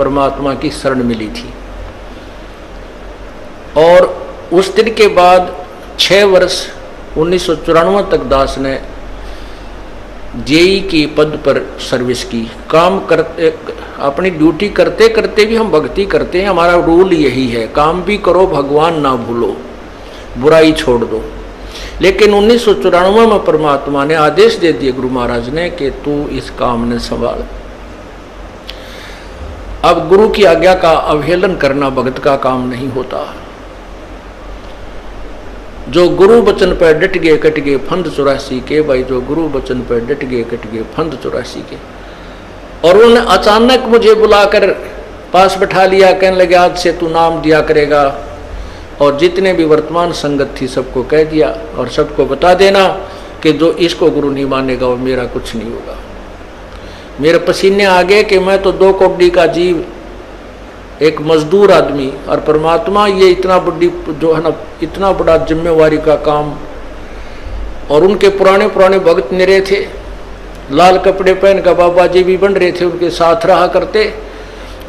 परमात्मा की शरण मिली थी। और उस दिन के बाद 6 वर्ष 1994 तक दास ने जेई के पद पर सर्विस की। काम करते, अपनी ड्यूटी करते करते भी हम भक्ति करते हैं। हमारा रूल यही है, काम भी करो, भगवान ना भूलो, बुराई छोड़ दो। लेकिन 1994 में परमात्मा ने आदेश दे दिए गुरु महाराज ने कि तू इस काम ने संभाल। अब गुरु की आज्ञा का अवहेलन करना भगत का काम नहीं होता। जो गुरु वचन पर डट गए कट गए फंद 84 के। भाई जो गुरु वचन पर डट गए कट गए फंद 84 के। और उन्होंने अचानक मुझे बुलाकर पास बैठा लिया, कहने लगे आज से तू नाम दिया करेगा। और जितने भी वर्तमान संगत थी सबको कह दिया और सबको बता देना कि जो इसको गुरु नहीं मानेगा वो मेरा कुछ नहीं होगा। मेरे पसीने आ गए कि मैं तो 2 कौड़ी का जीव, एक मजदूर आदमी, और परमात्मा ये इतना बड़ी जो है ना, इतना बड़ा जिम्मेवारी का काम। और उनके पुराने पुराने भक्त निरे थे, लाल कपड़े पहन कर बाबा जी भी बन रहे थे, उनके साथ रहा करते।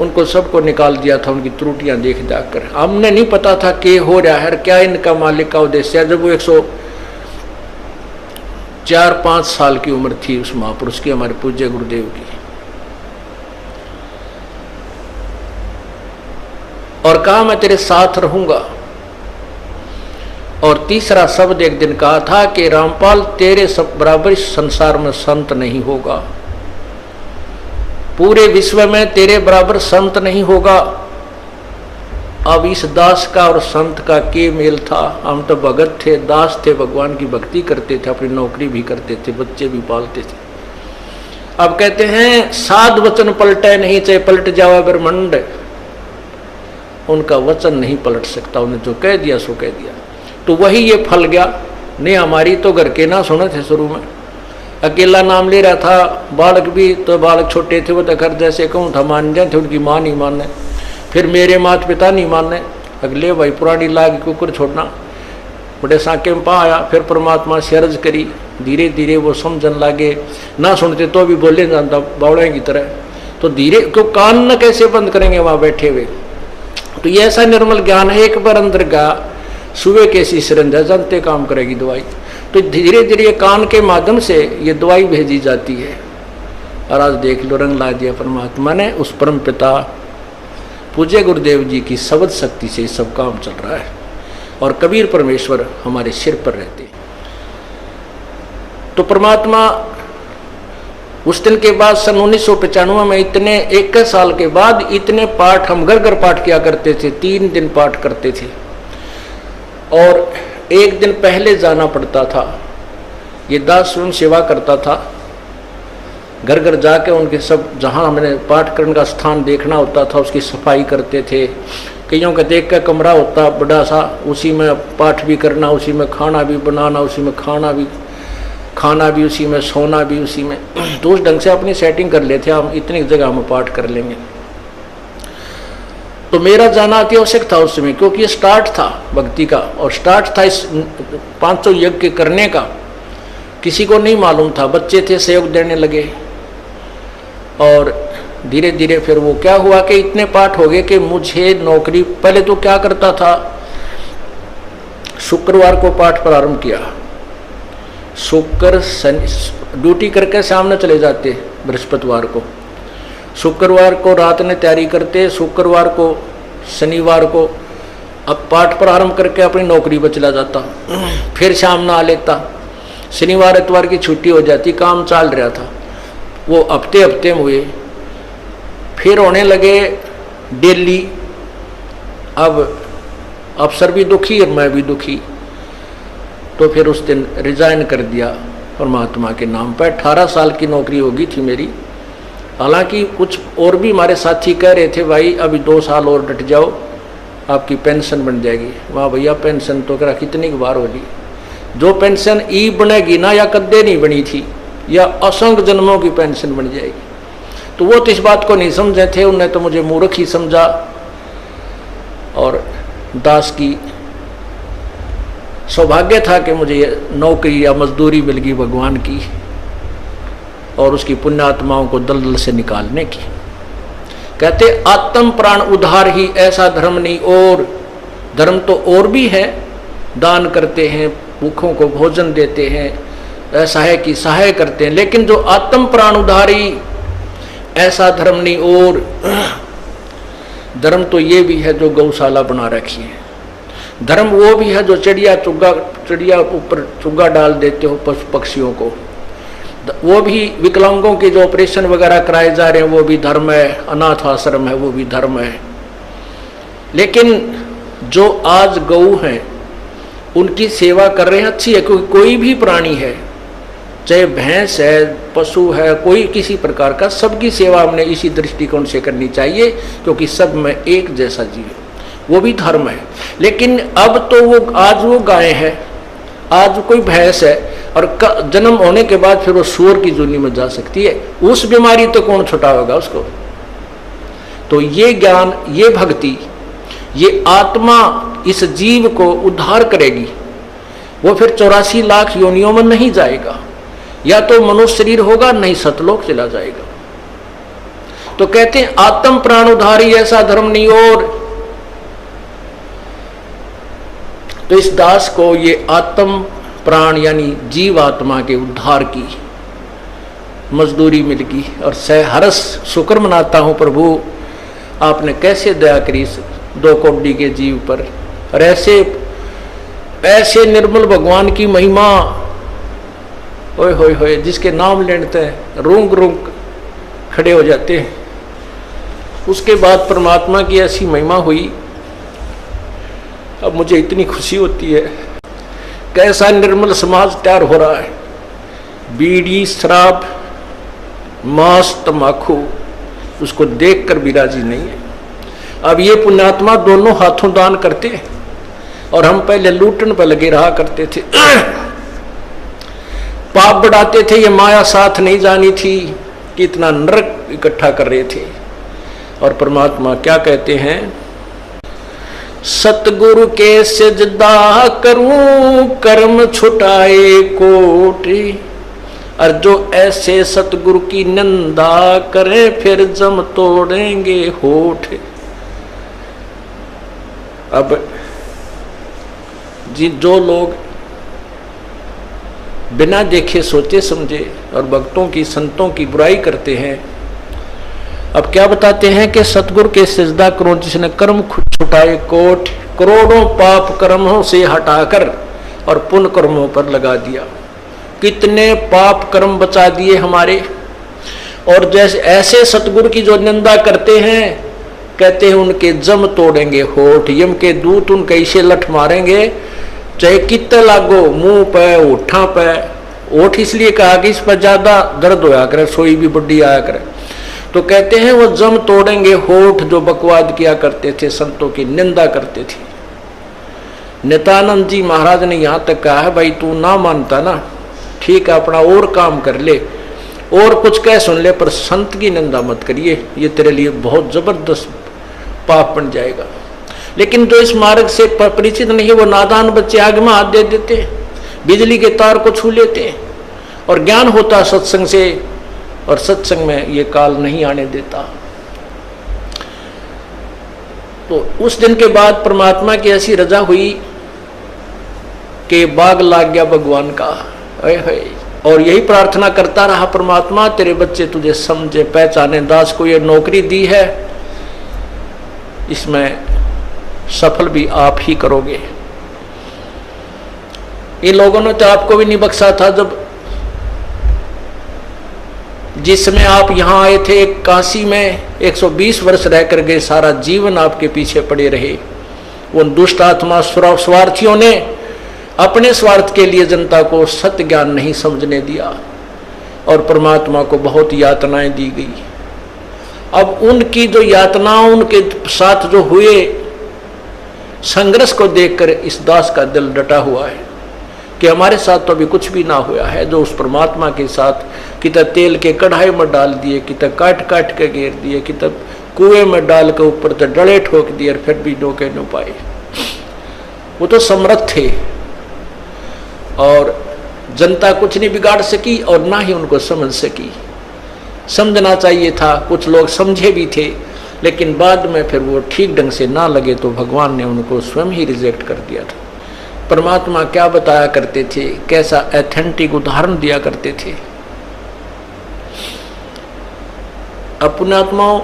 उनको सबको निकाल दिया था उनकी त्रुटियां देख कर। हमने नहीं पता था कि हो रहा है, क्या इनका मालिक का उद्देश्य है। जब वो 104-5 साल की उम्र थी उस महापुरुष की, हमारे पूज्य गुरुदेव की, और कहा मैं तेरे साथ रहूंगा। और तीसरा शब्द एक दिन कहा था कि रामपाल तेरे सब बराबर इस संसार में संत नहीं होगा, पूरे विश्व में तेरे बराबर संत नहीं होगा। अब इस दास का और संत का के मेल था। हम तो भगत थे, दास थे, भगवान की भक्ति करते थे, अपनी नौकरी भी करते थे, बच्चे भी पालते थे। अब कहते हैं साध वचन पलटे नहीं, चाहे पलट जावा ब्रह्मंड, उनका वचन नहीं पलट सकता। उन्हें जो कह दिया सो कह दिया। तो वही ये फल गया। नहीं हमारी तो घर के ना सुने थे, शुरू में अकेला नाम ले रहा था। बालक भी तो बालक छोटे थे, वो तो घर जैसे कहूँ था मान जाते, उनकी माँ नहीं माने, फिर मेरे माता पिता नहीं माने। अगले भाई पुरानी लाग कुकर छोड़ना, बड़े साके में पा आया। फिर परमात्मा से अर्ज करी, धीरे धीरे वो समझन लागे। ना सुनते तो भी बोले जानता बावड़े की तरह। तो धीरे क्यों कान न कैसे बंद करेंगे वहाँ बैठे हुए। तो ये ऐसा निर्मल ज्ञान है, एक बार अंदर गा सुबह कैसी सिरंज है, जानते काम करेगी दवाई। तो धीरे धीरे कान के माध्यम से ये दवाई भेजी जाती है। और आज देख लो रंग ला दिया परमात्मा ने। उस परम पिता पूज्य गुरुदेव जी की शब्द शक्ति से सब काम चल रहा है। और कबीर परमेश्वर हमारे सिर पर रहते। तो परमात्मा उस दिन के बाद सन 1995 में इतने 21 साल के बाद इतने पाठ हम घर घर पाठ किया करते थे। 3 दिन पाठ करते थे और 1 दिन पहले जाना पड़ता था। ये दास स्वयं सेवा करता था, घर घर जाके उनके सब जहाँ हमने पाठ करने का स्थान देखना होता था उसकी सफाई करते थे। कईयों का देख कर कमरा होता बड़ा सा, उसी में पाठ भी करना, उसी में खाना भी बनाना, उसी में खाना भी उसी में, सोना भी उसी में। तो उस ढंग से अपनी सेटिंग कर लेते हम, इतनी जगह हम पाठ कर लेंगे। तो मेरा जाना अति आवश्यक था उस समय, क्योंकि ये स्टार्ट था भक्ति का और स्टार्ट था इस 500 यज्ञ करने का। किसी को नहीं मालूम था, बच्चे थे सहयोग देने लगे। और धीरे धीरे फिर वो क्या हुआ कि इतने पाठ हो गए कि मुझे नौकरी, पहले तो क्या करता था, शुक्रवार को पाठ प्रारंभ किया। शुक्र ड्यूटी करके सामने चले जाते बृहस्पतिवार को, शुक्रवार को रात में तैयारी करते, शुक्रवार को शनिवार को अब पाठ प्रारंभ करके अपनी नौकरी पर चला जाता, फिर शाम ना आ लेता। शनिवार इतवार की छुट्टी हो जाती, काम चल रहा था। वो हफ्ते में हुए, फिर होने लगे डेली। अब अफसर भी दुखी और मैं भी दुखी। तो फिर उस दिन रिजाइन कर दिया परमात्मा के नाम पर। 18 साल की नौकरी होगी थी मेरी। हालांकि कुछ और भी हमारे साथी कह रहे थे भाई अभी 2 साल और डट जाओ आपकी पेंशन बन जाएगी। वाह भैया पेंशन तो करा कितनी बार होगी। जो पेंशन ई बनेगी ना या कद्दे नहीं बनी थी, या असंख्य जन्मों की पेंशन बन जाएगी। तो वो तो इस बात को नहीं समझे थे, उन्हें तो मुझे मूर्ख ही समझा। और दास की सौभाग्य था कि मुझे नौकरी या मजदूरी मिल गई भगवान की और उसकी पुण्यात्माओं को दलदल से निकालने की। कहते आत्म प्राण उधार ही ऐसा धर्म नहीं। और धर्म तो और भी है, दान करते हैं, भूखों को भोजन देते हैं, ऐसा है कि सहाय करते हैं, लेकिन जो आत्म प्राण उधारी ऐसा धर्म नहीं। और धर्म तो ये भी है जो गौशाला बना रखी है, धर्म वो भी है जो चिड़िया ऊपर चुग्गा डाल देते हो पशु पक्षियों को, वो भी विकलांगों के जो ऑपरेशन वगैरह कराए जा रहे हैं वो भी धर्म है, अनाथ आश्रम है वो भी धर्म है। लेकिन जो आज गौ हैं उनकी सेवा कर रहे हैं, अच्छी है, क्योंकि कोई भी प्राणी है, चाहे भैंस है, पशु है, कोई किसी प्रकार का, सबकी सेवा हमने इसी दृष्टिकोण से करनी चाहिए, क्योंकि सब में एक जैसा जीव, वो भी धर्म है। लेकिन अब तो वो आज वो गाय है, आज कोई भैंस है, और जन्म होने के बाद फिर वो सूअर की जूनी में जा सकती है, उस बीमारी तो कौन छुटावेगा उसको। तो ये ज्ञान, ये भक्ति, ये आत्मा इस जीव को उद्धार करेगी। वो फिर 84 लाख योनियों में नहीं जाएगा, या तो मनुष्य शरीर होगा, नहीं सतलोक चला जाएगा। तो कहते हैं आत्म प्राण उद्धारी ऐसा धर्म नहीं। और तो इस दास को ये आत्म प्राण यानी जीव आत्मा के उद्धार की मजदूरी मिल गई, और हरस शुक्र मनाता हूं प्रभु, आपने कैसे दया करी 2 कोटि के जीव पर। और ऐसे निर्मल भगवान की महिमा, ओए होए होए, जिसके नाम लेते हैं रूंग रूंग खड़े हो जाते हैं। उसके बाद परमात्मा की ऐसी महिमा हुई, अब मुझे इतनी खुशी होती है। कैसा निर्मल समाज तैयार हो रहा है, बीड़ी, शराब, मांस, तम्बाकू, उसको देखकर भी राजी नहीं है। अब ये पुण्यात्मा दोनों हाथों दान करते हैं, और हम पहले लूटन पर लगे रहा करते थे, पाप बढ़ाते थे, ये माया साथ नहीं जानी थी कि इतना नरक इकट्ठा कर रहे थे। और परमात्मा क्या कहते हैं, सतगुरु के सिजदा करूं कर्म छुटाए कोट, और जो ऐसे सतगुरु की निंदा करे फिर जम तोड़ेंगे होठ। अब जो लोग बिना देखे सोचे समझे और भक्तों की, संतों की बुराई करते हैं, अब क्या बताते हैं कि सतगुरु के सिजदा करो जिसने कर्म छुटाए कोट, करोड़ों पाप कर्मों से हटाकर और पुण्य कर्मों पर लगा दिया। कितने पाप कर्म बचा दिए हमारे। और जैसे ऐसे सतगुरु की जो निंदा करते हैं, कहते हैं उनके जम तोड़ेंगे होठ, यम के दूत उनके ऐसे लठ मारेंगे, चाहे कितने लागो, मुंह पे, होठा पे। होठ इसलिए कहा कि इस पर ज्यादा दर्द होया करे, सोई भी बड्डी आया करे। तो कहते हैं वो जम तोड़ेंगे होठ जो बकवाद किया करते थे, संतों की निंदा करते थे। नित्यानंद जी महाराज ने यहाँ तक कहा है, भाई तू ना मानता ना, ठीक है, अपना और काम कर ले, और कुछ कह सुन ले, पर संत की निंदा मत करिए, ये तेरे लिए बहुत जबरदस्त पाप बन जाएगा। लेकिन जो इस मार्ग से परिचित नहीं, वो नादान बच्चे आग में हाथ दे देते, बिजली के तार को छू लेते, और ज्ञान होता सत्संग से, और सत्संग में ये काल नहीं आने देता। तो उस दिन के बाद परमात्मा की ऐसी रजा हुई कि बाग लाग गया भगवान का। और यही प्रार्थना करता रहा, परमात्मा तेरे बच्चे तुझे समझे पहचाने, दास को ये नौकरी दी है, इसमें सफल भी आप ही करोगे। इन लोगों ने तो आपको भी नहीं बख्शा था, जब जिस समय आप यहाँ आए थे काशी में 120 वर्ष रह कर गए, सारा जीवन आपके पीछे पड़े रहे। उन दुष्ट आत्मा स्वार्थियों ने अपने स्वार्थ के लिए जनता को सत्य ज्ञान नहीं समझने दिया, और परमात्मा को बहुत यातनाएं दी गई। अब उनकी जो यातनाओं, उनके साथ जो हुए संघर्ष को देखकर इस दास का दिल डटा हुआ है कि हमारे साथ तो अभी कुछ भी ना हुआ है। जो उस परमात्मा के साथ कितना तेल के कढ़ाई में डाल दिए, कितना काट काट के घेर दिए, कितना कुएं में डाल के ऊपर तो डले ठोक दिए, और फिर भी डोके न पाए। वो तो समर्थ थे, और जनता कुछ नहीं बिगाड़ सकी, और ना ही उनको समझ सकी। समझना चाहिए था, कुछ लोग समझे भी थे, लेकिन बाद में फिर वो ठीक ढंग से ना लगे तो भगवान ने उनको स्वयं ही रिजेक्ट कर दिया था। परमात्मा क्या बताया करते थे, कैसा ऑथेंटिक उदाहरण दिया करते थे। अपने आत्माओं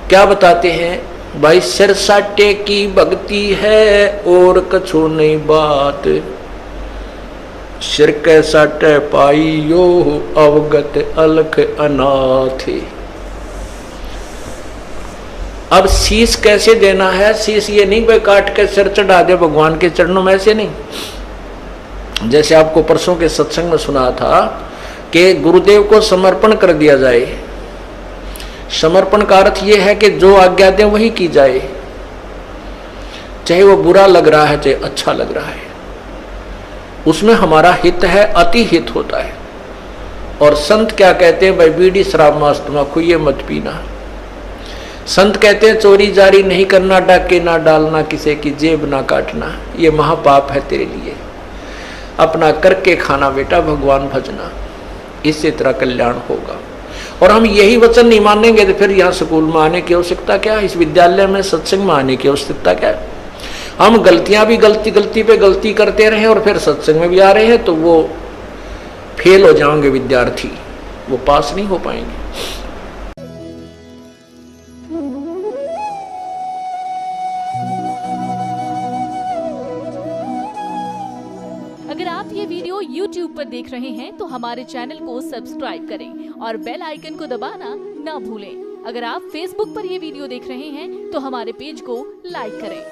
क्या बताते हैं, भाई सिर साटे की भक्ति है और कछु नहीं बात, सिर के साटे पाई यो अवगत अलख अनाथ। अब शीश कैसे देना है, शीश ये नहीं भाई काट के सिर चढ़ा दे भगवान के चरणों में, ऐसे नहीं। जैसे आपको परसों के सत्संग में सुना था कि गुरुदेव को समर्पण कर दिया जाए। समर्पण का अर्थ यह है कि जो आज्ञा दें वही की जाए, चाहे वो बुरा लग रहा है चाहे अच्छा लग रहा है, उसमें हमारा हित है, अति हित होता है। और संत क्या कहते हैं, भाई बीड़ी शराब मांस तम्बाकू ये मत पीना। संत कहते हैं चोरी जारी नहीं करना, डाके ना डालना, किसी की जेब ना काटना, ये महापाप है तेरे लिए। अपना करके खाना बेटा, भगवान भजना, इससे तेरा कल्याण होगा। और हम यही वचन नहीं मानेंगे तो फिर यहाँ स्कूल में आने की आवश्यकता क्या है, इस विद्यालय में सत्संग में आने की आवश्यकता क्या है। हम गलतियां भी गलती पे गलती करते रहे और फिर सत्संग में भी आ रहे हैं तो वो फेल हो जाएंगे विद्यार्थी, वो पास नहीं हो पाएंगे। अगर आप ये वीडियो YouTube पर देख रहे हैं तो हमारे चैनल को सब्सक्राइब करें और बेल आइकन को दबाना ना भूलें। अगर आप Facebook पर ये वीडियो देख रहे हैं तो हमारे पेज को लाइक करें।